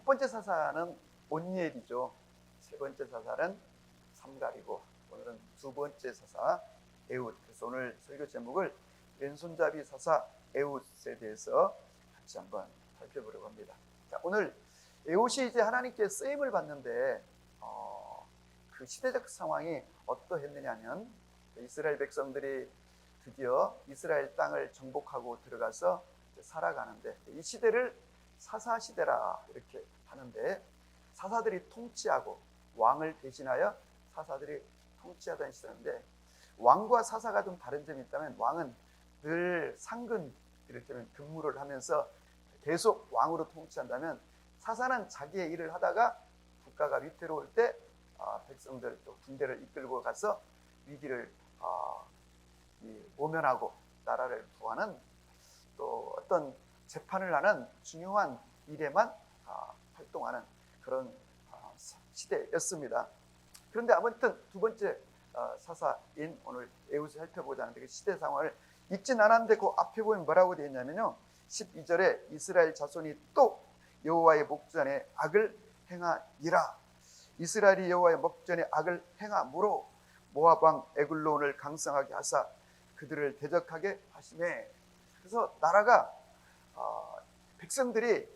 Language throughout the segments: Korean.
첫 번째 사사는 온니엘이죠. 세 번째 사사는 삼갈이고, 오늘은 두 번째 사사 에훗. 그래서 오늘 설교 제목을 왼손잡이 사사 에훗에 대해서 같이 한번 살펴보려고 합니다. 자, 오늘 에훗이 이제 하나님께 쓰임을 받는데 그 시대적 상황이 어떠했느냐면, 이스라엘 백성들이 드디어 이스라엘 땅을 정복하고 들어가서 살아가는데, 이 시대를 사사 시대라 이렇게 하는데, 사사들이 통치하고 왕을 대신하여 사사들이 통치하던 시대인데, 왕과 사사가 좀 다른 점이 있다면, 왕은 늘 상근 이를테면 근무를 하면서 계속 왕으로 통치한다면, 사사는 자기의 일을 하다가 국가가 위태로울 때 백성들 또 군대를 이끌고 가서 위기를 모면하고 나라를 구하는, 또 어떤 재판을 하는 중요한 일에만 활동하는 그런 시대였습니다. 그런데 아무튼 두 번째 사사인 오늘 에훗을 살펴보자 하는데, 그 시대 상황을 읽진 않았는데 그 앞에 보면 뭐라고 되어 있냐면요, 12절에 이스라엘 자손이 또 여호와의 목전에 악을 행하니라. 이스라엘이 여호와의 목전에 악을 행함으로 모압 왕 에글론을 강성하게 하사 그들을 대적하게 하시매. 그래서 나라가 백성들이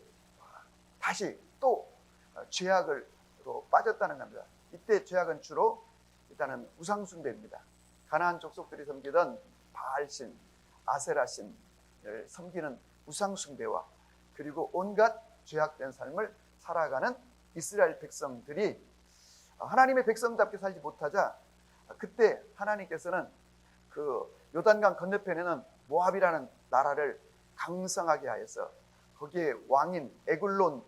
다시 또 죄악으로 빠졌다는 겁니다. 이때 죄악은 주로 일단은 우상숭배입니다. 가나안 족속들이 섬기던 바알신, 아세라신을 섬기는 우상숭배와, 그리고 온갖 죄악된 삶을 살아가는 이스라엘 백성들이 하나님의 백성답게 살지 못하자, 그때 하나님께서는 그 요단강 건너편에는 모압이라는 나라를 강성하게 하여서 거기에 왕인 에글론을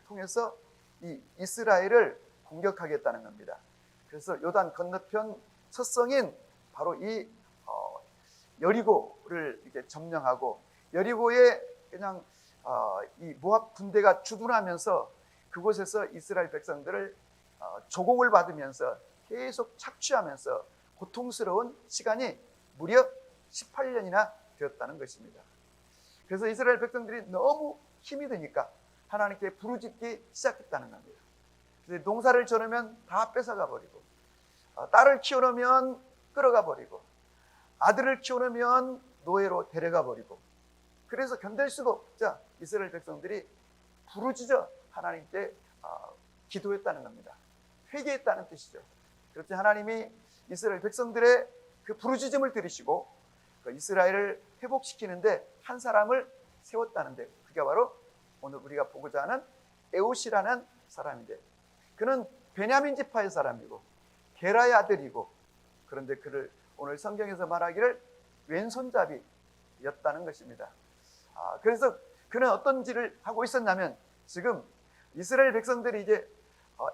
통해서 이 이스라엘을 공격하겠다는 겁니다. 그래서 요단 건너편 첫성인 바로 이 여리고를 이렇게 점령하고, 여리고에 그냥 이 모압 군대가 주둔하면서 그곳에서 이스라엘 백성들을 조공을 받으면서 계속 착취하면서 고통스러운 시간이 무려 18년이나 되었다는 것입니다. 그래서 이스라엘 백성들이 너무 힘이 드니까 하나님께 부르짖기 시작했다는 겁니다. 그래서 농사를 지으면 다 뺏어가 버리고, 딸을 키우려면 끌어가 버리고, 아들을 키우려면 노예로 데려가 버리고, 그래서 견딜 수가 없자 이스라엘 백성들이 부르짖어 하나님께 기도했다는 겁니다. 회개했다는 뜻이죠. 그렇게 하나님이 이스라엘 백성들의 그 부르짖음을 들으시고 그 이스라엘을 회복시키는데 한 사람을 세웠다는데, 그게 바로 오늘 우리가 보고자 하는 에훗이라는 사람인데, 그는 베냐민 지파의 사람이고 게라의 아들이고, 그런데 그를 오늘 성경에서 말하기를 왼손잡이였다는 것입니다. 그래서 그는 어떤 일을 하고 있었냐면, 지금 이스라엘 백성들이 이제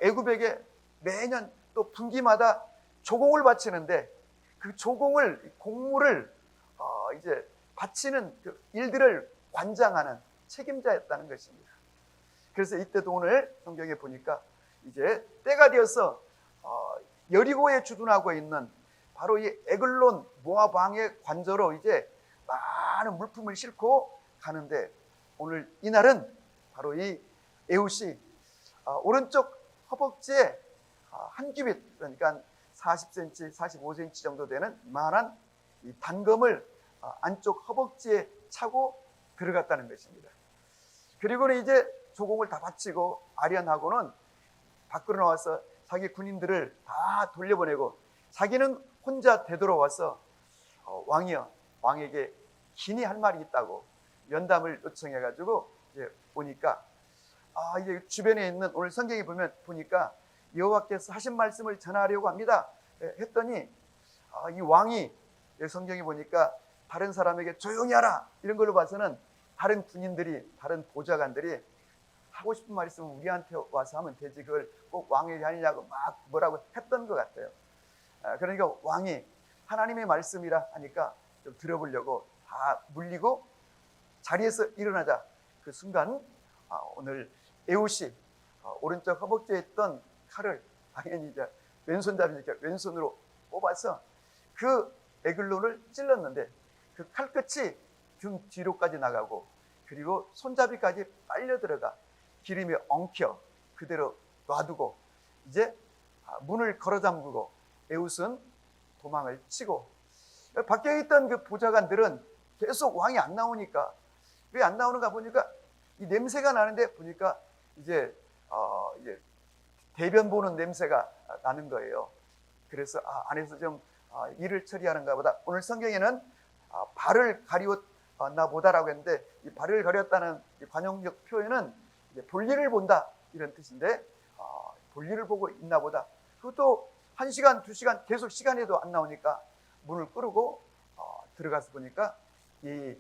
애굽에게 매년 또 분기마다 조공을 바치는데, 그 조공을, 공물을 이제 바치는 그 일들을 관장하는 책임자였다는 것입니다. 그래서 이때도 오늘 성경에 보니까 이제 때가 되어서 여리고에 주둔하고 있는 바로 이 에글론 모압 왕의 관저로 이제 많은 물품을 싣고 가는데, 오늘 이날은 바로 이 에훗이 오른쪽 허벅지에 한 규빗, 그러니까 40cm, 45cm 정도 되는 이만한 이 단검을 안쪽 허벅지에 차고 들어갔다는 것입니다. 그리고는 이제 조공을 다 바치고 아련하고는 밖으로 나와서 자기 군인들을 다 돌려보내고, 자기는 혼자 되돌아와서 왕이여, 왕에게 긴히 할 말이 있다고 면담을 요청해가지고 이제 오니까, 이제 주변에 있는, 오늘 성경에 보니까 여호와께서 하신 말씀을 전하려고 합니다 했더니, 이 왕이 성경에 보니까 다른 사람에게 조용히 하라 이런 걸로 봐서는 다른 군인들이, 다른 보좌관들이 하고 싶은 말 있으면 우리한테 와서 하면 되지, 그걸 꼭 왕에게 하느냐고 막 뭐라고 했던 것 같아요. 그러니까 왕이 하나님의 말씀이라 하니까 좀 들어보려고 다 물리고 자리에서 일어나자 그 순간 오늘 에훗이 오른쪽 허벅지에 있던 칼을 당연히 이제 왼손잡이니까 왼손으로 뽑아서 그 에글론을 찔렀는데, 그 칼끝이 등 뒤로까지 나가고, 그리고 손잡이까지 빨려 들어가 기름에 엉켜 그대로 놔두고 이제 문을 걸어 잠그고 에웃은 도망을 치고, 밖에 있던 그 보좌관들은 계속 왕이 안 나오니까, 왜 안 나오는가 보니까 이 냄새가 나는데 보니까 이제 대변 보는 냄새가 나는 거예요. 그래서 안에서 좀 일을 처리하는가 보다. 오늘 성경에는 발을 가리웠나 보다라고 했는데, 이 발을 가렸다는 이 관용적 표현은 이제 볼일을 본다 이런 뜻인데, 볼일을 보고 있나 보다. 그것도 1시간, 2시간 계속 시간에도 안 나오니까 문을 끌고 들어가서 보니까 이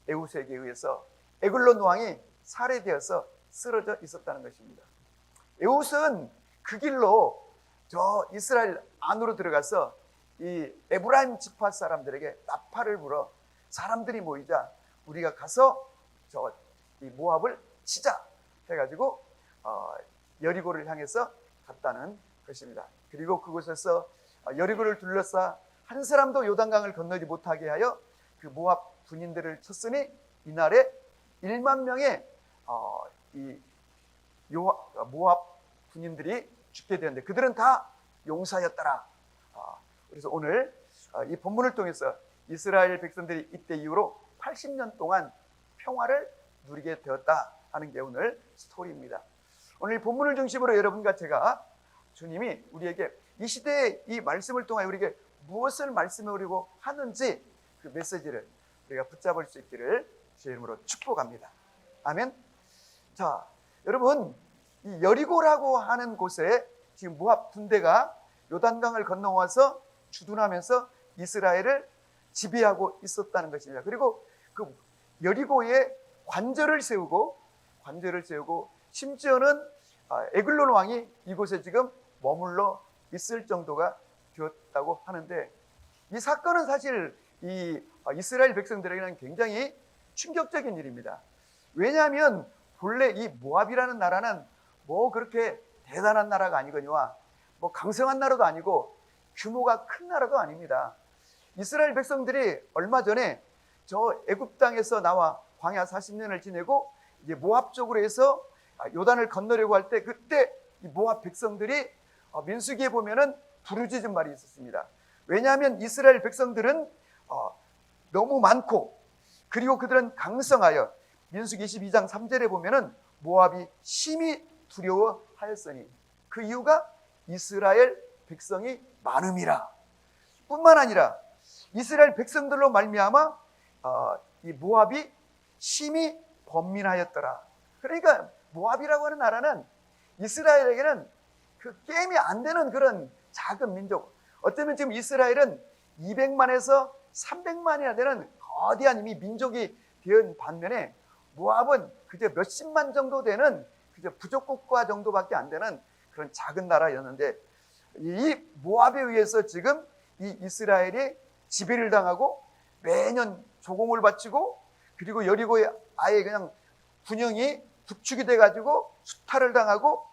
에웃에게 의해서 에글론 왕이 살해되어서 쓰러져 있었다는 것입니다. 에웃은 그 길로 저 이스라엘 안으로 들어가서 이 에브라임 지파 사람들에게 나팔을 불어 사람들이 모이자 우리가 가서 이 모압을 치자 해가지고 여리고를 향해서 갔다는 것입니다. 그리고 그곳에서 여리고를 둘러싸 한 사람도 요단강을 건너지 못하게 하여 그 모압 군인들을 쳤으니 이날에 1만 명의 이 모압 군인들이 죽게 되었는데 그들은 다 용사였더라. 그래서 오늘 이 본문을 통해서 이스라엘 백성들이 이때 이후로 80년 동안 평화를 누리게 되었다 하는 게 오늘 스토리입니다. 오늘 본문을 중심으로 여러분과 제가 주님이 우리에게 이 시대의 이 말씀을 통하여 우리에게 무엇을 말씀하려고 하는지 그 메시지를 우리가 붙잡을 수 있기를 주의 이름으로 축복합니다. 아멘. 자, 여러분, 이 여리고라고 하는 곳에 지금 모압 군대가 요단강을 건너와서 주둔하면서 이스라엘을 지배하고 있었다는 것입니다. 그리고 그 여리고에 관절을 세우고 심지어는 에글론 왕이 이곳에 지금 머물러 있을 정도가 되었다고 하는데, 이 사건은 사실 이 이스라엘 백성들에게는 굉장히 충격적인 일입니다. 왜냐하면 본래 이 모압이라는 나라는 뭐 그렇게 대단한 나라가 아니거니와 뭐 강성한 나라도 아니고 규모가 큰 나라도 아닙니다. 이스라엘 백성들이 얼마 전에 저 애굽 땅에서 나와 광야 40년을 지내고 이제 모압 쪽으로 해서 요단을 건너려고 할 때, 그때 이 모압 백성들이 민수기에 보면은 부르짖은 말이 있었습니다. 왜냐하면 이스라엘 백성들은 너무 많고, 그리고 그들은 강성하여 민수기 22장 3절에 보면은 모압이 심히 두려워하였으니 그 이유가 이스라엘 백성이 많음이라. 뿐만 아니라 이스라엘 백성들로 말미암아 이 모압이 심히 번민하였더라. 그러니까 모압이라고 하는 나라는 이스라엘에게는 그 게임이 안 되는 그런 작은 민족. 어쩌면 지금 이스라엘은 200만에서 300만이나 되는 거대한 이미 민족이 된 반면에 모압은 그저 몇십만 정도 되는 그저 부족국가 정도밖에 안 되는 그런 작은 나라였는데, 이 모압에 의해서 지금 이 이스라엘이 지배를 당하고 매년 조공을 바치고, 그리고 여리고에 아예 그냥 군영이 부축이 돼가지고 수탈을 당하고,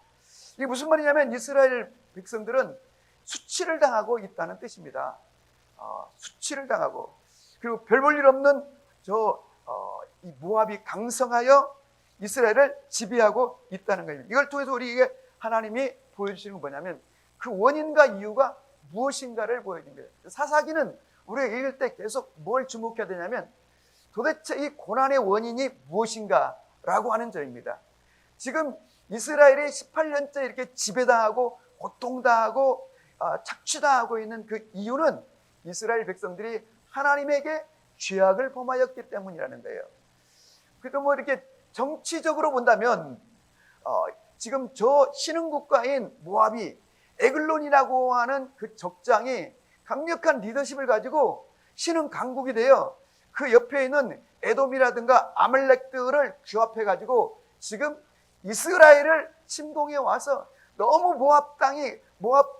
이게 무슨 말이냐면 이스라엘 백성들은 수치를 당하고 있다는 뜻입니다. 수치를 당하고, 그리고 별 볼 일 없는 이 모압이 강성하여 이스라엘을 지배하고 있다는 거예요. 이걸 통해서 우리에게 하나님이 보여주시는 건 뭐냐면 그 원인과 이유가 무엇인가를 보여줍니다. 사사기는 우리가 읽을 때 계속 뭘 주목해야 되냐면 도대체 이 고난의 원인이 무엇인가라고 하는 점입니다. 지금 이스라엘이 18년째 이렇게 지배당하고 고통당하고 착취당하고 있는 그 이유는 이스라엘 백성들이 하나님에게 죄악을 범하였기 때문이라는 거예요. 그래도 뭐 이렇게 정치적으로 본다면 지금 저 신흥국가인 모압이 에글론이라고 하는 그 적장이 강력한 리더십을 가지고 신흥 강국이 되어 그 옆에 있는 에돔이라든가 아말렉들을 규합해 가지고 지금 이스라엘을 침공해 와서 너무 모압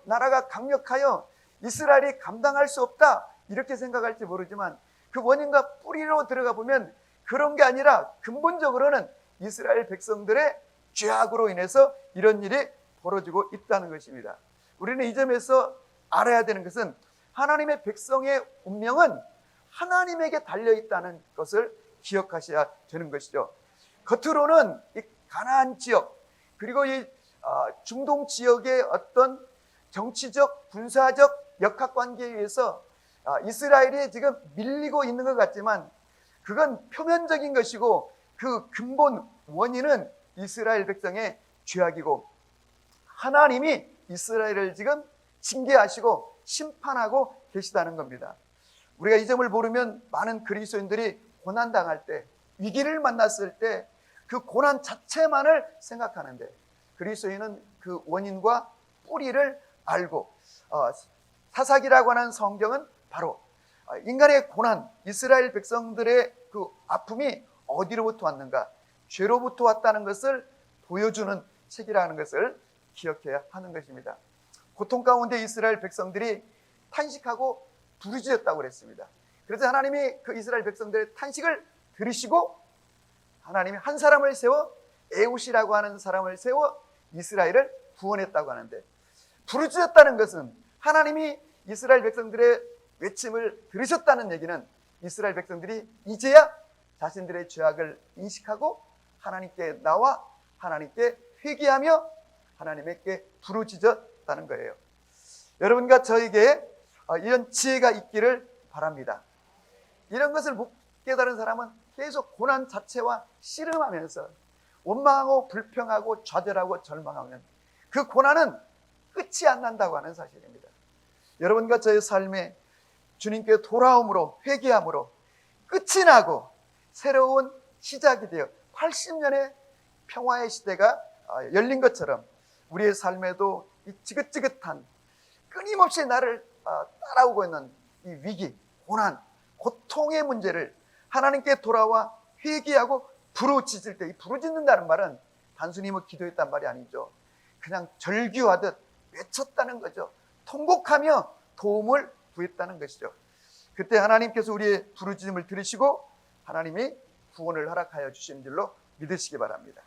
나라가 강력하여 이스라엘이 감당할 수 없다 이렇게 생각할지 모르지만, 그 원인과 뿌리로 들어가 보면 그런 게 아니라 근본적으로는 이스라엘 백성들의 죄악으로 인해서 이런 일이 벌어지고 있다는 것입니다. 우리는 이 점에서 알아야 되는 것은 하나님의 백성의 운명은 하나님에게 달려있다는 것을 기억하셔야 되는 것이죠. 겉으로는 가나안 지역, 그리고 이 중동 지역의 어떤 정치적, 군사적 역학관계에 의해서 이스라엘이 지금 밀리고 있는 것 같지만 그건 표면적인 것이고 그 근본 원인은 이스라엘 백성의 죄악이고 하나님이 이스라엘을 지금 징계하시고 심판하고 계시다는 겁니다. 우리가 이 점을 모르면 많은 그리스도인들이 고난당할 때, 위기를 만났을 때 그 고난 자체만을 생각하는데 그리스도인은 그 원인과 뿌리를 알고 사사기라고 하는 성경은 바로 인간의 고난, 이스라엘 백성들의 그 아픔이 어디로부터 왔는가, 죄로부터 왔다는 것을 보여주는 책이라는 것을 기억해야 하는 것입니다. 고통 가운데 이스라엘 백성들이 탄식하고 부르짖었다고 그랬습니다. 그래서 하나님이 그 이스라엘 백성들의 탄식을 들으시고 하나님이 한 사람을 세워, 에웃이라고 하는 사람을 세워 이스라엘을 구원했다고 하는데, 부르짖었다는 것은 하나님이 이스라엘 백성들의 외침을 들으셨다는 얘기는 이스라엘 백성들이 이제야 자신들의 죄악을 인식하고 하나님께 나와 하나님께 회개하며 하나님께 부르짖었다는 거예요. 여러분과 저에게 이런 지혜가 있기를 바랍니다. 이런 것을 못 깨달은 사람은 계속 고난 자체와 씨름하면서 원망하고 불평하고 좌절하고 절망하면 그 고난은 끝이 안 난다고 하는 사실입니다. 여러분과 저의 삶에 주님께 돌아옴으로, 회개함으로 끝이 나고 새로운 시작이 되어 80년의 평화의 시대가 열린 것처럼 우리의 삶에도 이 지긋지긋한 끊임없이 나를 따라오고 있는 이 위기, 고난, 고통의 문제를 하나님께 돌아와 회개하고 부르짖을 때, 이 부르짖는다는 말은 단순히 기도했단 말이 아니죠. 그냥 절규하듯 외쳤다는 거죠. 통곡하며 도움을 구했다는 것이죠. 그때 하나님께서 우리의 부르짖음을 들으시고 하나님이 구원을 허락하여 주신 줄로 믿으시기 바랍니다.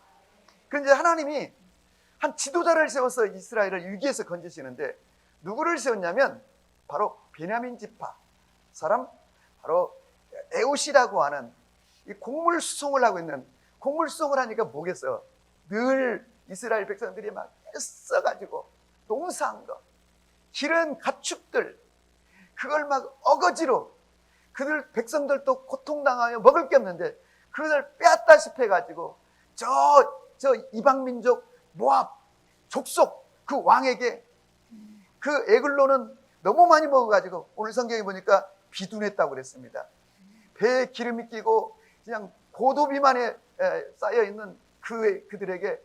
그런데 하나님이 한 지도자를 세워서 이스라엘을 위기에서 건지시는데 누구를 세웠냐면 바로 베냐민 지파 사람, 바로 에웃이라고 하는 이 곡물 수송을 하고 있는, 곡물 수송을 하니까 뭐겠어요? 늘 이스라엘 백성들이 막 애써가지고 농사한 거, 기른 가축들, 그걸 막 어거지로 그들 백성들도 고통당하며 먹을 게 없는데 그것을 빼앗다시피 해가지고 저 이방민족 모압 족속 그 왕에게 그 에글로는 너무 많이 먹어가지고 오늘 성경에 보니까 비둔했다고 그랬습니다. 배에 기름이 끼고 그냥 고도 비만에 쌓여있는 그들에게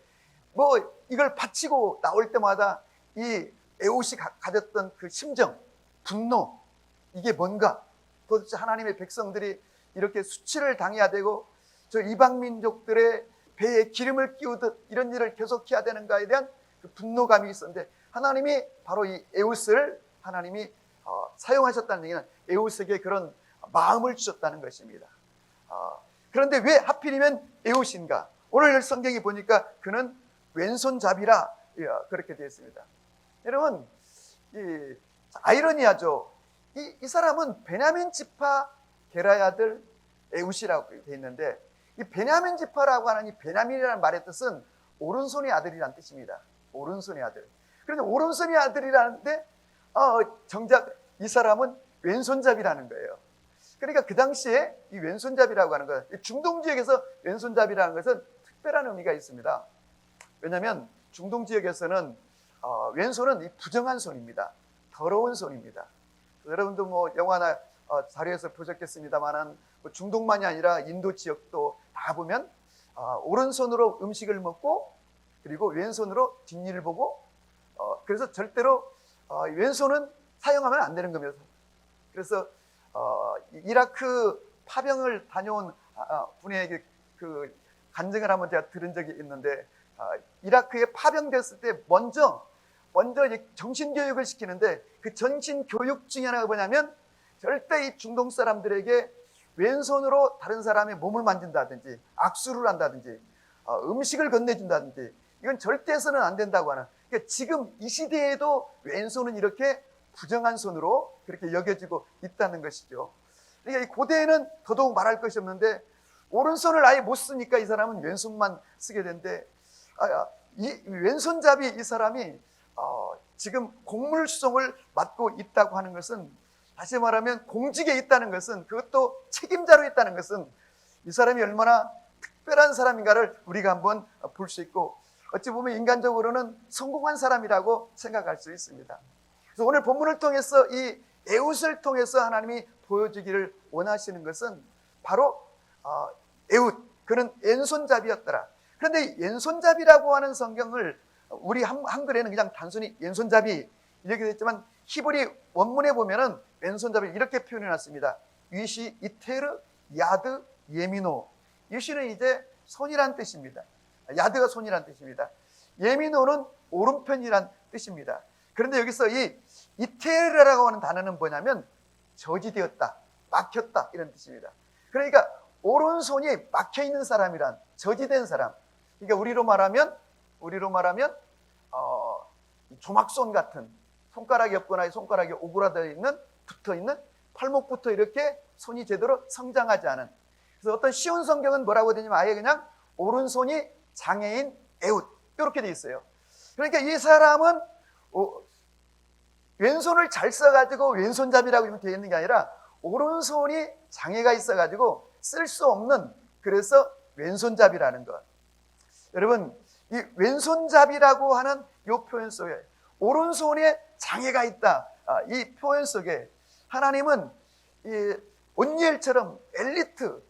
이걸 바치고 나올 때마다 이 에웃이 가졌던 그 심정, 분노, 이게 뭔가, 도대체 하나님의 백성들이 이렇게 수치를 당해야 되고 저 이방민족들의 배에 기름을 끼우듯 이런 일을 계속해야 되는가에 대한 그 분노감이 있었는데 하나님이 바로 이 에웃을 하나님이 사용하셨다는 얘기는 에웃에게 그런 마음을 주셨다는 것입니다. 그런데 왜 하필이면 에웃인가? 오늘 성경이 보니까 그는 왼손잡이라 그렇게 되어 있습니다. 여러분, 아이러니하죠. 이 사람은 베냐민 지파 게라의 아들 에웃이라고 되어 있는데 이 베냐민 지파라고 하는 이 베냐민이라는 말의 뜻은 오른손의 아들이라는 뜻입니다. 오른손의 아들. 그런데 오른손의 아들이라는데 정작 이 사람은 왼손잡이라는 거예요. 그러니까 그 당시에 이 왼손잡이라고 하는 것, 중동 지역에서 왼손잡이라는 것은 특별한 의미가 있습니다. 왜냐하면 중동 지역에서는 왼손은 이 부정한 손입니다. 더러운 손입니다. 여러분도 영화나 자료에서 보셨겠습니다만은 중동만이 아니라 인도 지역도 다 보면 오른손으로 음식을 먹고 그리고 왼손으로 뒷일을 보고 그래서 절대로 왼손은 사용하면 안 되는 겁니다. 그래서 이라크 파병을 다녀온 분에게 그 간증을 한번 제가 들은 적이 있는데 이라크에 파병됐을 때 먼저 정신교육을 시키는데 그 정신교육 중에 하나가 뭐냐면 절대 이 중동 사람들에게 왼손으로 다른 사람의 몸을 만진다든지 악수를 한다든지 음식을 건네준다든지 이건 절대 해서는 안 된다고 하는, 그러니까 지금 이 시대에도 왼손은 이렇게 부정한 손으로 그렇게 여겨지고 있다는 것이죠. 그러니까 이 고대에는 더더욱 말할 것이 없는데 오른손을 아예 못 쓰니까 이 사람은 왼손만 쓰게 되는데, 이 왼손잡이 이 사람이 지금 공물수송을 맡고 있다고 하는 것은, 다시 말하면 공직에 있다는 것은, 그것도 책임자로 있다는 것은 이 사람이 얼마나 특별한 사람인가를 우리가 한번 볼 수 있고, 어찌 보면 인간적으로는 성공한 사람이라고 생각할 수 있습니다. 그래서 오늘 본문을 통해서 이 에훗을 통해서 하나님이 보여주기를 원하시는 것은 바로 에훗, 그는 왼손잡이였더라. 그런데 이 왼손잡이라고 하는 성경을 우리 한글에는 그냥 단순히 왼손잡이 이렇게 됐지만, 히브리 원문에 보면은 왼손잡이 이렇게 표현해 놨습니다. 위시 이테르 야드 예미노. 위시는 이제 손이란 뜻입니다. 야드가 손이란 뜻입니다. 예미노는 오른편이란 뜻입니다. 그런데 여기서 이 이테르라고 하는 단어는 뭐냐면 저지되었다, 막혔다 이런 뜻입니다. 그러니까 오른손이 막혀 있는 사람이란, 저지된 사람. 그러니까 우리로 말하면 조막손 같은, 손가락이 없거나 손가락이 오그라져 있는, 붙어 있는, 팔목부터 이렇게 손이 제대로 성장하지 않은. 그래서 어떤 쉬운 성경은 뭐라고 되냐면 아예 그냥 오른손이 장애인 에훗 이렇게 돼 있어요. 그러니까 이 사람은 왼손을 잘 써가지고 왼손잡이라고 되어 있는 게 아니라 오른손이 장애가 있어가지고 쓸 수 없는, 그래서 왼손잡이라는 것. 여러분, 이 왼손잡이라고 하는 이 표현 속에 오른손에 장애가 있다, 이 표현 속에 하나님은 이 온니엘처럼 엘리트,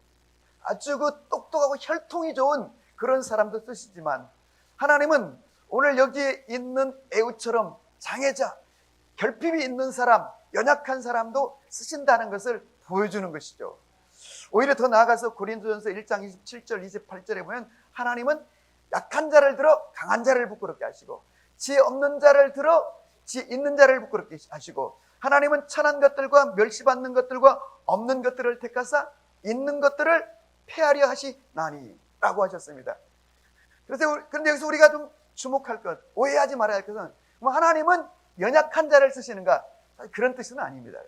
아주 그 똑똑하고 혈통이 좋은 그런 사람도 쓰시지만, 하나님은 오늘 여기에 있는 에훗처럼 장애자, 결핍이 있는 사람, 연약한 사람도 쓰신다는 것을 보여주는 것이죠. 오히려 더 나아가서 고린도전서 1장 27절 28절에 보면 하나님은 약한 자를 들어 강한 자를 부끄럽게 하시고, 지혜 없는 자를 들어 지혜 있는 자를 부끄럽게 하시고, 하나님은 천한 것들과 멸시받는 것들과 없는 것들을 택하사 있는 것들을 폐하려 하시나니 라고 하셨습니다. 그런데 여기서 우리가 좀 주목할 것, 오해하지 말아야 할 것은, 하나님은 연약한 자를 쓰시는가? 그런 뜻은 아닙니다.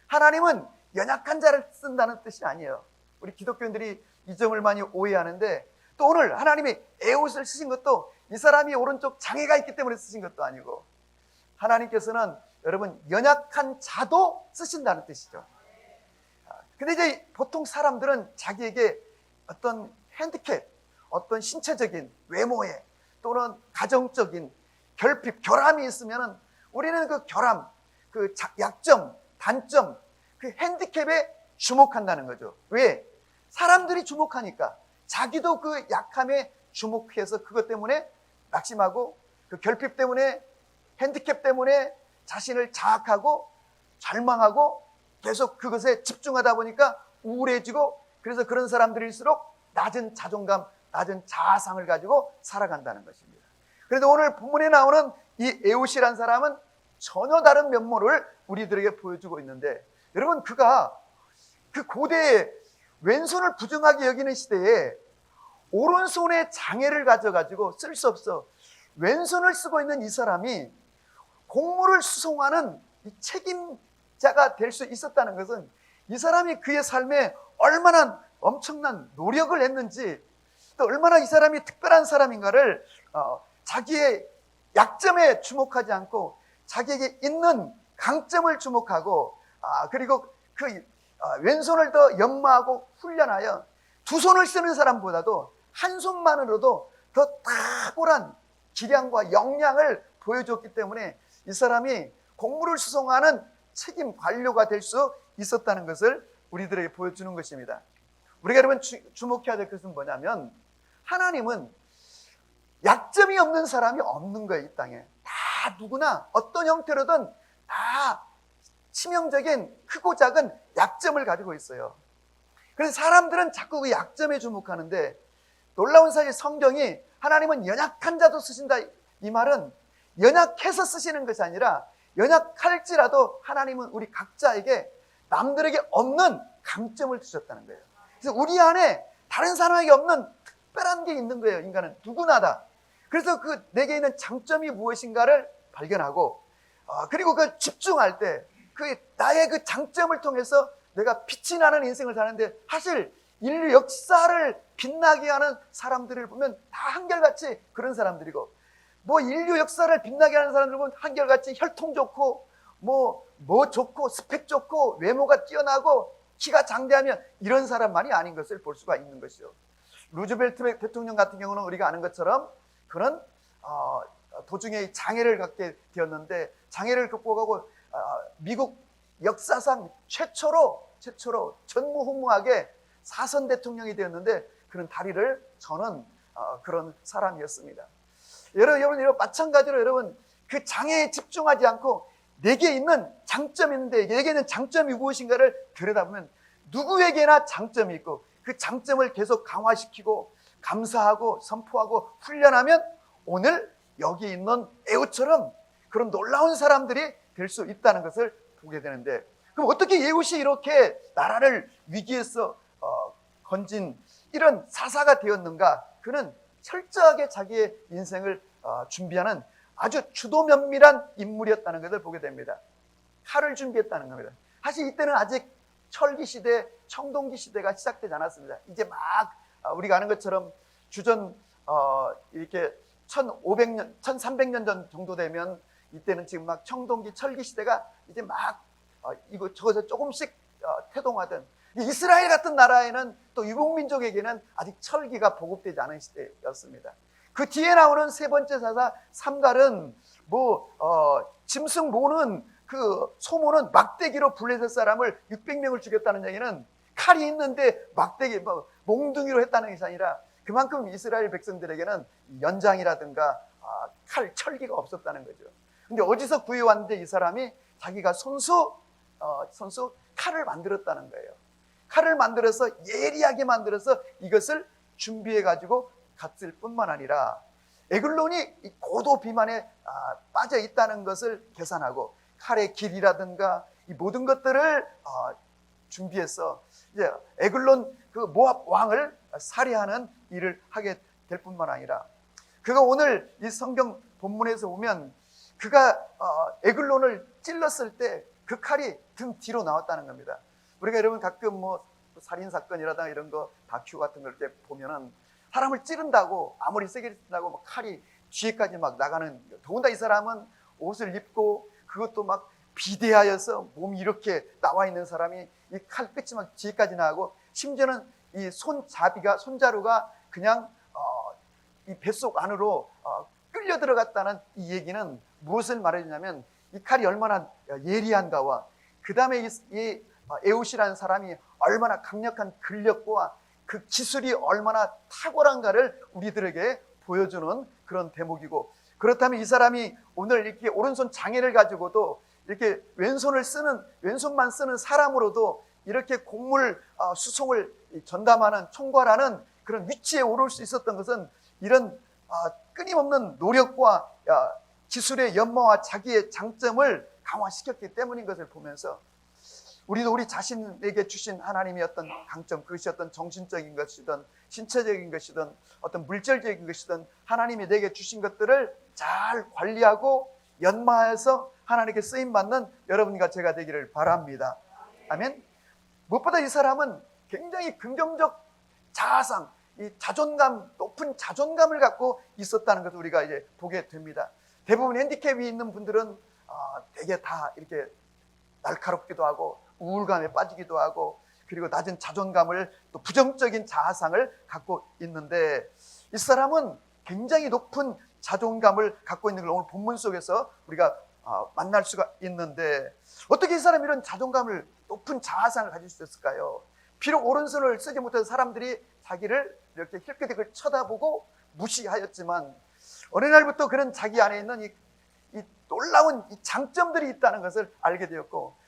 하나님은 연약한 자를 쓴다는 뜻이 아니에요. 우리 기독교인들이 이 점을 많이 오해하는데, 또 오늘 하나님이 에훗을 쓰신 것도 이 사람이 오른쪽 장애가 있기 때문에 쓰신 것도 아니고, 하나님께서는 여러분 연약한 자도 쓰신다는 뜻이죠. 근데 이제 보통 사람들은 자기에게 어떤 핸디캡, 어떤 신체적인 외모에 또는 가정적인 결핍, 결함이 있으면은 우리는 그 결함, 그 약점, 단점, 그 핸디캡에 주목한다는 거죠. 왜? 사람들이 주목하니까 자기도 그 약함에 주목해서 그것 때문에 낙심하고, 그 결핍 때문에, 핸디캡 때문에 자신을 자학하고 절망하고 계속 그것에 집중하다 보니까 우울해지고, 그래서 그런 사람들일수록 낮은 자존감, 낮은 자아상을 가지고 살아간다는 것입니다. 그런데 오늘 본문에 나오는 이 에훗이라는 사람은 전혀 다른 면모를 우리들에게 보여주고 있는데, 여러분 그가 그 고대에 왼손을 부정하게 여기는 시대에 오른손에 장애를 가져가지고 쓸 수 없어 왼손을 쓰고 있는 이 사람이 공무를 수송하는 이 책임자가 될 수 있었다는 것은, 이 사람이 그의 삶에 얼마나 엄청난 노력을 했는지, 또 얼마나 이 사람이 특별한 사람인가를 자기의 약점에 주목하지 않고 자기에게 있는 강점을 주목하고, 그리고 그 왼손을 더 연마하고 훈련하여 두 손을 쓰는 사람보다도 한 손만으로도 더 탁월한 기량과 역량을 보여줬기 때문에 이 사람이 공무를 수송하는 책임 관료가 될 수 있었다는 것을 우리들에게 보여주는 것입니다. 우리가 여러분 주목해야 될 것은 뭐냐면, 하나님은 약점이 없는 사람이 없는 거예요. 이 땅에 다 누구나 어떤 형태로든 다 치명적인 크고 작은 약점을 가지고 있어요. 그래서 사람들은 자꾸 그 약점에 주목하는데, 놀라운 사실 성경이 하나님은 연약한 자도 쓰신다, 이 말은 연약해서 쓰시는 것이 아니라, 연약할지라도 하나님은 우리 각자에게 남들에게 없는 강점을 주셨다는 거예요. 그래서 우리 안에 다른 사람에게 없는 특별한 게 있는 거예요. 인간은 누구나 다. 그래서 그 내게 있는 장점이 무엇인가를 발견하고, 그리고 그 집중할 때 그 나의 그 장점을 통해서 내가 빛이 나는 인생을 사는데, 사실 인류 역사를 빛나게 하는 사람들을 보면 다 한결같이 그런 사람들이고, 뭐 인류 역사를 빛나게 하는 사람들 보면 한결같이 혈통 좋고 뭐 좋고 스펙 좋고 외모가 뛰어나고 키가 장대하면 이런 사람만이 아닌 것을 볼 수가 있는 것이죠. 루즈벨트 대통령 같은 경우는 우리가 아는 것처럼 그는 도중에 장애를 갖게 되었는데, 장애를 극복하고 미국 역사상 최초로 전무후무하게 4선 대통령이 되었는데, 그런 다리를 저는 그런 사람이었습니다. 여러분 마찬가지로 여러분 그 장애에 집중하지 않고 내게 있는 장점이 있는데, 내게 있는 장점이 무엇인가를 들여다보면 누구에게나 장점이 있고, 그 장점을 계속 강화시키고 감사하고 선포하고 훈련하면 오늘 여기 있는 에웃처럼 그런 놀라운 사람들이 될 수 있다는 것을 보게 되는데, 그럼 어떻게 에웃이 이렇게 나라를 위기에서 건진 이런 사사가 되었는가? 그는 철저하게 자기의 인생을 준비하는 아주 주도 면밀한 인물이었다는 것을 보게 됩니다. 칼을 준비했다는 겁니다. 사실 이때는 아직 철기 시대, 청동기 시대가 시작되지 않았습니다. 이제 막 우리가 아는 것처럼 주전 이렇게 1500년, 1300년 전 정도 되면 이때는 지금 막 청동기, 철기 시대가 이제 막 이거 저거서 조금씩 태동하던, 이스라엘 같은 나라에는 또 유목민족에게는 아직 철기가 보급되지 않은 시대였습니다. 그 뒤에 나오는 세 번째 사사 삼갈은 짐승 모는 그 소모는 막대기로 블레셋 사람을 600명을 죽였다는 얘기는 칼이 있는데 막대기 몽둥이로 했다는 것이 아니라 그만큼 이스라엘 백성들에게는 연장이라든가 철기가 없었다는 거죠. 근데 어디서 구해왔는데 이 사람이 자기가 손수 칼을 만들었다는 거예요. 칼을 만들어서 예리하게 만들어서 이것을 준비해 가지고 갔을 뿐만 아니라 에글론이 고도 비만에 빠져 있다는 것을 계산하고 칼의 길이라든가 이 모든 것들을 준비해서 이제 에글론 그 모압 왕을 살해하는 일을 하게 될 뿐만 아니라, 그가 오늘 이 성경 본문에서 보면 그가 에글론을 찔렀을 때 그 칼이 등 뒤로 나왔다는 겁니다. 우리가 여러분 가끔 살인 사건이라든가 이런 거 다큐 같은 걸 때 보면은 사람을 찌른다고 아무리 세게 찌른다고 칼이 뒤에까지 막 나가는, 더군다나 이 사람은 옷을 입고 그것도 막 비대하여서 몸이 이렇게 나와 있는 사람이 이 칼 끝이 막 뒤에까지 나가고, 심지어는 이 손자루가 그냥 이 뱃속 안으로 끌려 들어갔다는 이 얘기는 무엇을 말해주냐면, 이 칼이 얼마나 예리한가와 그 다음에 이 에웃이라는 사람이 얼마나 강력한 근력과 그 기술이 얼마나 탁월한가를 우리들에게 보여주는 그런 대목이고, 그렇다면 이 사람이 오늘 이렇게 오른손 장애를 가지고도 이렇게 왼손만 쓰는 사람으로도 이렇게 곡물 수송을 전담하는 총괄하는 그런 위치에 오를 수 있었던 것은 이런 끊임없는 노력과 기술의 연마와 자기의 장점을 강화시켰기 때문인 것을 보면서, 우리도 우리 자신에게 주신 하나님의 어떤 강점, 그것이 어떤 정신적인 것이든 신체적인 것이든 어떤 물질적인 것이든 하나님이 내게 주신 것들을 잘 관리하고 연마해서 하나님께 쓰임받는 여러분과 제가 되기를 바랍니다. 아멘. 무엇보다 이 사람은 굉장히 긍정적 자아상, 이 자존감, 높은 자존감을 갖고 있었다는 것을 우리가 이제 보게 됩니다. 대부분 핸디캡이 있는 분들은 되게 다 이렇게 날카롭기도 하고 우울감에 빠지기도 하고, 그리고 낮은 자존감을, 또 부정적인 자아상을 갖고 있는데, 이 사람은 굉장히 높은 자존감을 갖고 있는 걸 오늘 본문 속에서 우리가 만날 수가 있는데, 어떻게 이 사람이 이런 자존감을, 높은 자아상을 가질 수 있을까요? 비록 오른손을 쓰지 못해서 사람들이 자기를 이렇게 힐끗힐끗 쳐다보고 무시하였지만, 어느 날부터 그런 자기 안에 있는 이 놀라운 이 장점들이 있다는 것을 알게 되었고,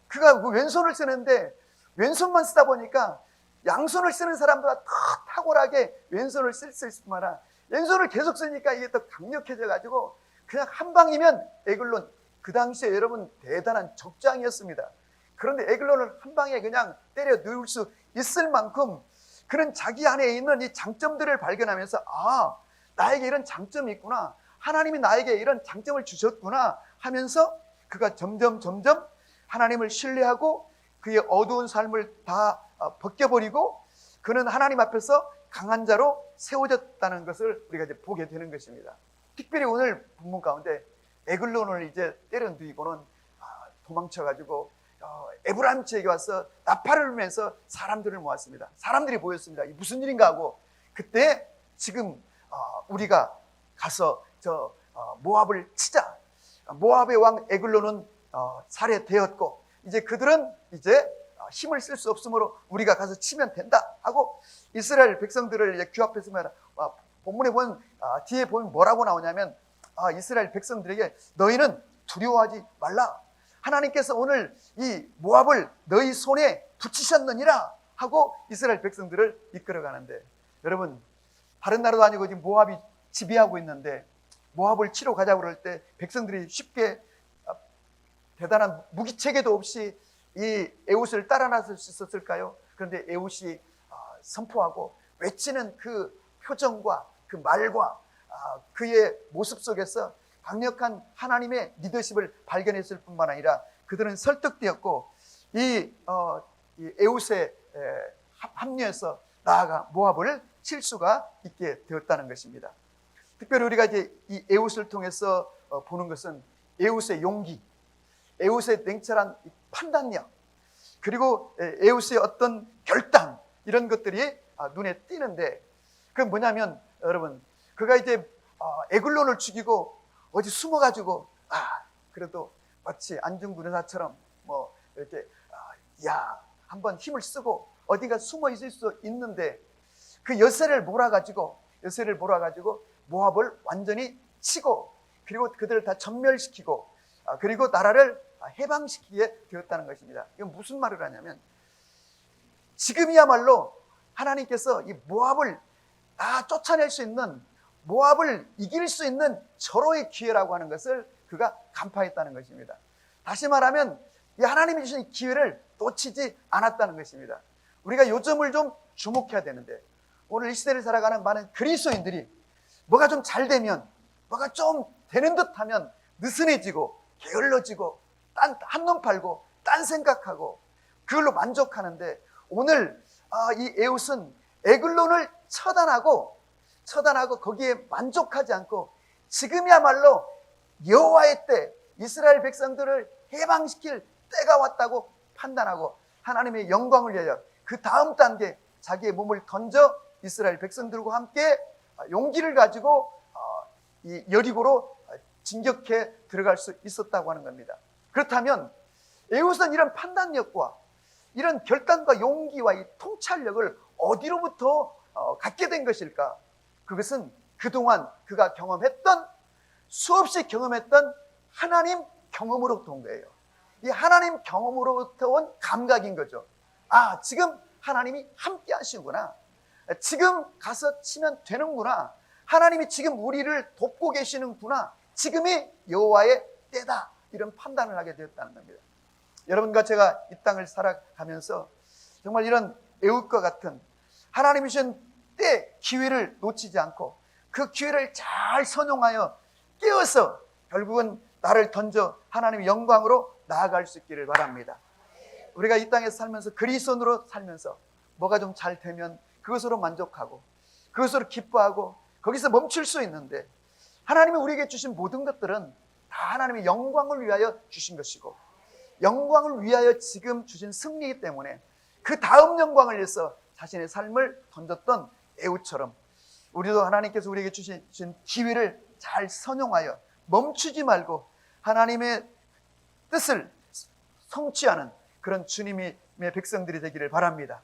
그가 그 왼손을 쓰는데 왼손만 쓰다 보니까 양손을 쓰는 사람보다 더 탁월하게 왼손을 쓸 수 있을 뿐만, 왼손을 계속 쓰니까 이게 더 강력해져 가지고 그냥 한 방이면 에글론, 그 당시에 여러분 대단한 적장이었습니다. 그런데 에글론을 한 방에 그냥 때려 누울 수 있을 만큼 그런 자기 안에 있는 이 장점들을 발견하면서, 나에게 이런 장점이 있구나, 하나님이 나에게 이런 장점을 주셨구나 하면서 그가 점점 하나님을 신뢰하고 그의 어두운 삶을 다 벗겨버리고 그는 하나님 앞에서 강한 자로 세워졌다는 것을 우리가 이제 보게 되는 것입니다. 특별히 오늘 본문 가운데 에글론을 이제 때려 누이고는 도망쳐가지고 에브라임 지역에 와서 나팔을 불면서 사람들을 모았습니다. 사람들이 모였습니다. 이 무슨 일인가 하고, 그때 지금 우리가 가서 모압을 치자. 모압의 왕 에글론은 살해되었고, 이제 그들은 이제 힘을 쓸 수 없으므로 우리가 가서 치면 된다 하고 이스라엘 백성들을 이제 규합했으면, 본문에 보면 뒤에 보면 뭐라고 나오냐면, 이스라엘 백성들에게 너희는 두려워하지 말라. 하나님께서 오늘 이 모압을 너희 손에 붙이셨느니라 하고 이스라엘 백성들을 이끌어 가는데, 여러분, 다른 나라도 아니고 지금 모압이 지배하고 있는데 모압을 치러 가자고 그럴 때 백성들이 쉽게 대단한 무기체계도 없이 이 에훗을 따라 나설 수 있었을까요? 그런데 에훗이 선포하고 외치는 그 표정과 그 말과 그의 모습 속에서 강력한 하나님의 리더십을 발견했을 뿐만 아니라 그들은 설득되었고 이 에훗에 합류해서 나아가 모압을 칠 수가 있게 되었다는 것입니다. 특별히 우리가 이제 이 에훗을 통해서 보는 것은 에훗의 용기, 에훗의 냉철한 판단력, 그리고 에훗의 어떤 결단, 이런 것들이 눈에 띄는데, 그건 뭐냐면 여러분, 그가 이제 에글론을 죽이고 어디 숨어가지고 그래도 마치 안중근 의사처럼 뭐 이렇게 한번 힘을 쓰고 어디가 숨어 있을 수 있는데, 그 여세를 몰아가지고 모압을 완전히 치고, 그리고 그들을 다 전멸시키고, 그리고 나라를 해방시키게 되었다는 것입니다. 이건 무슨 말을 하냐면, 지금이야말로 하나님께서 이 모압을 다 쫓아낼 수 있는, 모압을 이길 수 있는 절호의 기회라고 하는 것을 그가 간파했다는 것입니다. 다시 말하면 이 하나님이 주신 이 기회를 놓치지 않았다는 것입니다. 우리가 요점을 좀 주목해야 되는데, 오늘 이 시대를 살아가는 많은 그리스도인들이 뭐가 좀 잘 되면, 뭐가 좀 되는 듯하면 느슨해지고 게을러지고 한눈 팔고 딴 생각하고 그걸로 만족하는데, 오늘 이 에훗은 에글론을 처단하고 거기에 만족하지 않고 지금이야말로 여호와의 때, 이스라엘 백성들을 해방시킬 때가 왔다고 판단하고 하나님의 영광을 위하여 그 다음 단계 자기의 몸을 던져 이스라엘 백성들과 함께 용기를 가지고 이 여리고로 진격해 들어갈 수 있었다고 하는 겁니다. 그렇다면 에훗은 이런 판단력과 이런 결단과 용기와 이 통찰력을 어디로부터 갖게 된 것일까? 그것은 그동안 그가 수없이 경험했던 하나님 경험으로부터 온 거예요. 이 하나님 경험으로부터 온 감각인 거죠. 지금 하나님이 함께 하시구나. 지금 가서 치면 되는구나. 하나님이 지금 우리를 돕고 계시는구나. 지금이 여호와의 때다. 이런 판단을 하게 되었다는 겁니다. 여러분과 제가 이 땅을 살아가면서 정말 이런 에훗과 같은 하나님이 주신 때, 기회를 놓치지 않고 그 기회를 잘 선용하여 깨어서 결국은 나를 던져 하나님의 영광으로 나아갈 수 있기를 바랍니다. 우리가 이 땅에서 살면서 그리스도인으로 살면서 뭐가 좀 잘 되면 그것으로 만족하고 그것으로 기뻐하고 거기서 멈출 수 있는데, 하나님이 우리에게 주신 모든 것들은 다 하나님의 영광을 위하여 주신 것이고 영광을 위하여 지금 주신 승리이기 때문에 그 다음 영광을 위해서 자신의 삶을 던졌던 에훗처럼 우리도 하나님께서 우리에게 주신 기회를 잘 선용하여 멈추지 말고 하나님의 뜻을 성취하는 그런 주님의 백성들이 되기를 바랍니다.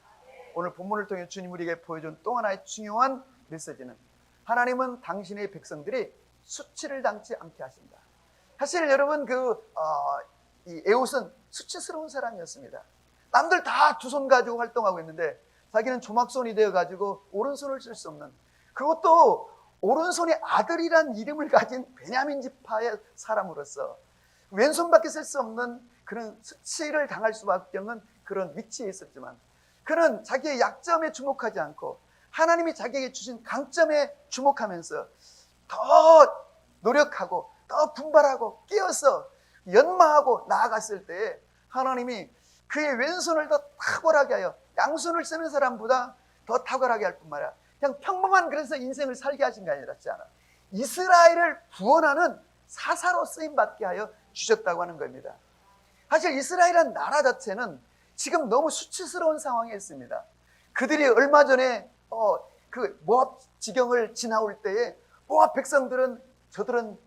오늘 본문을 통해 주님 우리에게 보여준 또 하나의 중요한 메시지는, 하나님은 당신의 백성들이 수치를 당치 않게 하신다. 사실 여러분, 이 에훗은 수치스러운 사람이었습니다. 남들 다 두 손 가지고 활동하고 있는데 자기는 조막손이 되어가지고 오른손을 쓸 수 없는, 그것도 오른손의 아들이란 이름을 가진 베냐민 지파의 사람으로서 왼손밖에 쓸 수 없는 그런 수치를 당할 수밖에 없는 그런 위치에 있었지만, 그는 자기의 약점에 주목하지 않고 하나님이 자기에게 주신 강점에 주목하면서 더 노력하고 더 분발하고 깨어서 연마하고 나아갔을 때에 하나님이 그의 왼손을 더 탁월하게 하여 양손을 쓰는 사람보다 더 탁월하게 할 뿐만 아니라 그냥 평범한 그래서 인생을 살게 하신 게 아니라 이스라엘을 구원하는 사사로 쓰임받게 하여 주셨다고 하는 겁니다. 사실 이스라엘이라는 나라 자체는 지금 너무 수치스러운 상황에 있습니다. 그들이 얼마 전에 그 모압 지경을 지나올 때에 모압 백성들은 저들은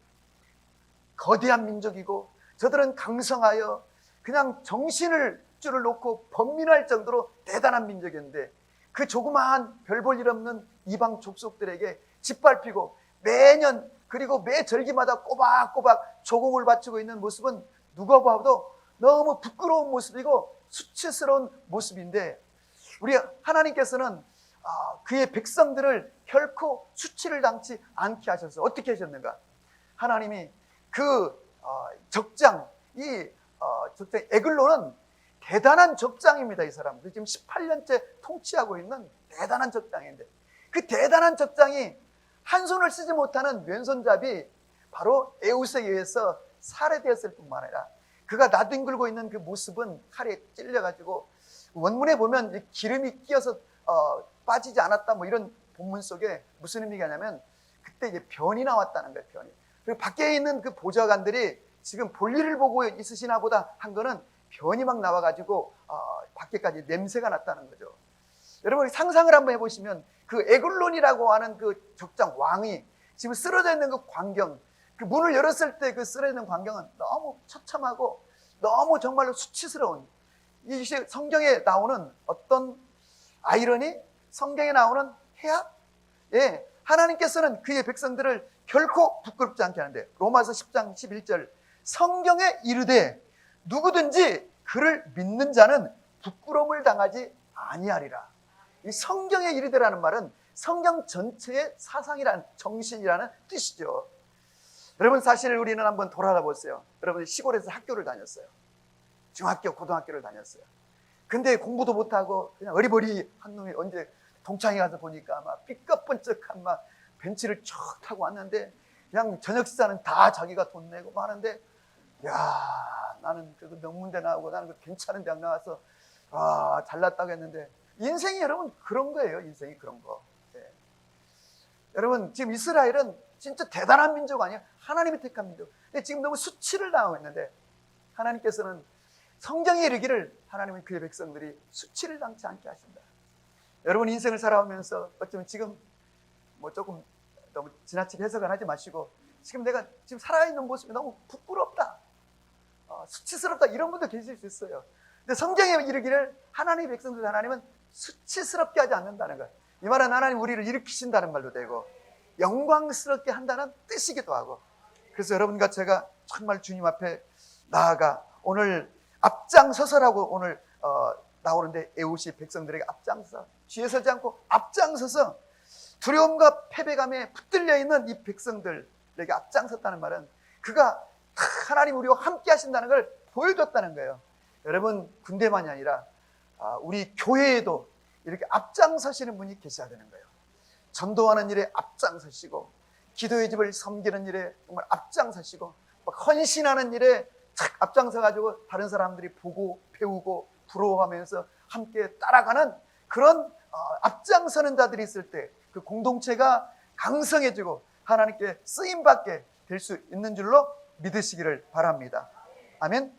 거대한 민족이고 저들은 강성하여 그냥 정신을 줄을 놓고 번민할 정도로 대단한 민족이었는데 그 조그마한 별 볼 일 없는 이방 족속들에게 짓밟히고 매년 그리고 매 절기마다 꼬박꼬박 조공을 바치고 있는 모습은 누가 봐도 너무 부끄러운 모습이고 수치스러운 모습인데 우리 하나님께서는 그의 백성들을 결코 수치를 당치 않게 하셔서 어떻게 하셨는가? 하나님이 그 적장, 적장 에글론은 대단한 적장입니다. 이 사람 지금 18년째 통치하고 있는 대단한 적장인데 그 대단한 적장이 한 손을 쓰지 못하는 왼손잡이 바로 에웃에 의해서 살해되었을 뿐만 아니라 그가 나뒹굴고 있는 그 모습은 칼에 찔려가지고 원문에 보면 기름이 끼어서 빠지지 않았다 뭐 이런 본문 속에 무슨 의미가 냐면 그때 이제 변이 나왔다는 거예요. 변이. 그리고 밖에 있는 그 보좌관들이 지금 볼일을 보고 있으시나 보다 한 거는 변이 막 나와가지고 밖에까지 냄새가 났다는 거죠. 여러분 상상을 한번 해보시면 그 에글론이라고 하는 그 적장 왕이 지금 쓰러져 있는 그 광경, 그 문을 열었을 때 그 쓰러져 있는 광경은 너무 처참하고 너무 정말로 수치스러운 이 성경에 나오는 어떤 아이러니, 성경에 나오는 해악, 하나님께서는 그의 백성들을 결코 부끄럽지 않게 하는데 로마서 10장 11절 성경에 이르되 누구든지 그를 믿는 자는 부끄러움을 당하지 아니하리라. 이 성경에 이르되라는 말은 성경 전체의 사상이라는 정신이라는 뜻이죠. 여러분 사실 우리는 한번 돌아다 보세요. 여러분 시골에서 학교를 다녔어요. 중학교, 고등학교를 다녔어요. 근데 공부도 못하고 그냥 어리버리한 놈이 언제 동창회 가서 보니까 막 삐까뻔쩍한 막 벤치를 쭉 타고 왔는데 그냥 저녁 식사는 다 자기가 돈 내고 뭐 하는데 야 나는 그 명문대 나오고 나는 그 괜찮은 대학 나와서 잘났다고 했는데 인생이 여러분 그런 거예요. 인생이 그런 거. 여러분 지금 이스라엘은 진짜 대단한 민족 아니에요? 하나님이 택한 민족. 근데 지금 너무 수치를 당하고 있는데 하나님께서는 성경에 이르기를 하나님은 그의 백성들이 수치를 당치 않게 하신다. 여러분 인생을 살아오면서 어쩌면 지금 뭐 조금 너무 지나치게 해석은 하지 마시고 지금 내가 지금 살아있는 모습이 너무 부끄럽다, 수치스럽다 이런 분도 계실 수 있어요. 근데 성경에 이르기를 하나님의 백성들 하나님은 수치스럽게 하지 않는다는 거예요. 이 말은 하나님 우리를 일으키신다는 말도 되고 영광스럽게 한다는 뜻이기도 하고 그래서 여러분과 제가 정말 주님 앞에 나아가 오늘 앞장서서라고 오늘 나오는데 에웃이 백성들에게 앞장서 뒤에 서지 않고 앞장서서 두려움과 패배감에 붙들려 있는 이 백성들에게 앞장섰다는 말은 그가 하나님 우리와 함께 하신다는 걸 보여줬다는 거예요. 여러분 군대만이 아니라 우리 교회에도 이렇게 앞장서시는 분이 계셔야 되는 거예요. 전도하는 일에 앞장서시고 기도의 집을 섬기는 일에 정말 앞장서시고 헌신하는 일에 착 앞장서가지고 다른 사람들이 보고 배우고 부러워하면서 함께 따라가는 그런 앞장서는 자들이 있을 때 그 공동체가 강성해지고 하나님께 쓰임받게 될 수 있는 줄로 믿으시기를 바랍니다. 아멘.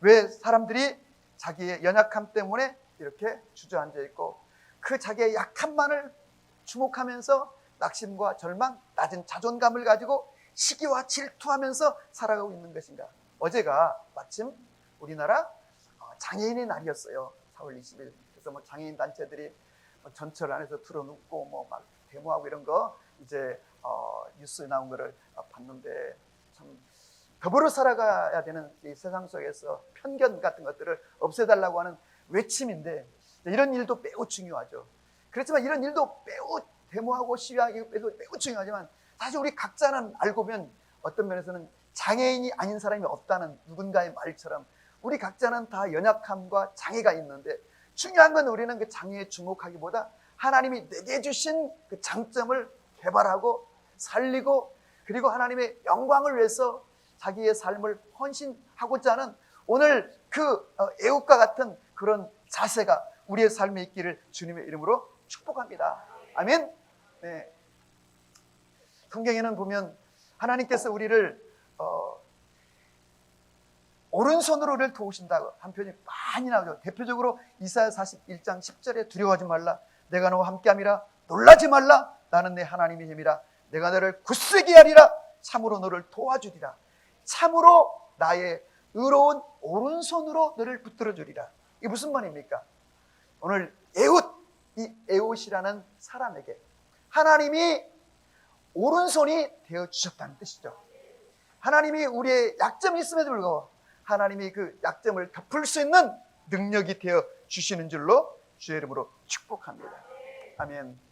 왜 사람들이 자기의 연약함 때문에 이렇게 주저앉아 있고 그 자기의 약함만을 주목하면서 낙심과 절망, 낮은 자존감을 가지고 시기와 질투하면서 살아가고 있는 것인가? 어제가 마침 우리나라 장애인의 날이었어요. 4월 20일. 그래서 뭐 장애인 단체들이 전철 안에서 틀어놓고 뭐 막 데모하고 이런 거 이제 뉴스에 나온 거를 봤는데 참 더불어 살아가야 되는 이 세상 속에서 편견 같은 것들을 없애달라고 하는 외침인데 이런 일도 매우 중요하죠. 그렇지만 이런 일도 매우 데모하고 시위하기 매우 중요하지만 사실 우리 각자는 알고 보면 어떤 면에서는 장애인이 아닌 사람이 없다는 누군가의 말처럼 우리 각자는 다 연약함과 장애가 있는데 중요한 건 우리는 그 장애에 주목하기보다 하나님이 내게 주신 그 장점을 개발하고 살리고 그리고 하나님의 영광을 위해서 자기의 삶을 헌신하고자 하는 오늘 그 애국과 같은 그런 자세가 우리의 삶에 있기를 주님의 이름으로 축복합니다. 아멘. 네. 성경에는 보면 하나님께서 우리를 오른손으로를 도우신다고 한 편이 많이 나오죠. 대표적으로 이사야 41장 10절에 두려워하지 말라. 내가 너와 함께함이라. 놀라지 말라. 나는 내 하나님의 힘이라. 내가 너를 굳세게 하리라. 참으로 너를 도와주리라. 참으로 나의 의로운 오른손으로 너를 붙들어 주리라. 이게 무슨 말입니까? 오늘 에훗, 이 에훗이라는 사람에게 하나님이 오른손이 되어 주셨다는 뜻이죠. 하나님이 우리의 약점이 있음에도 불구하고 하나님이 그 약점을 덮을 수 있는 능력이 되어 주시는 줄로 주의 이름으로 축복합니다. 아멘.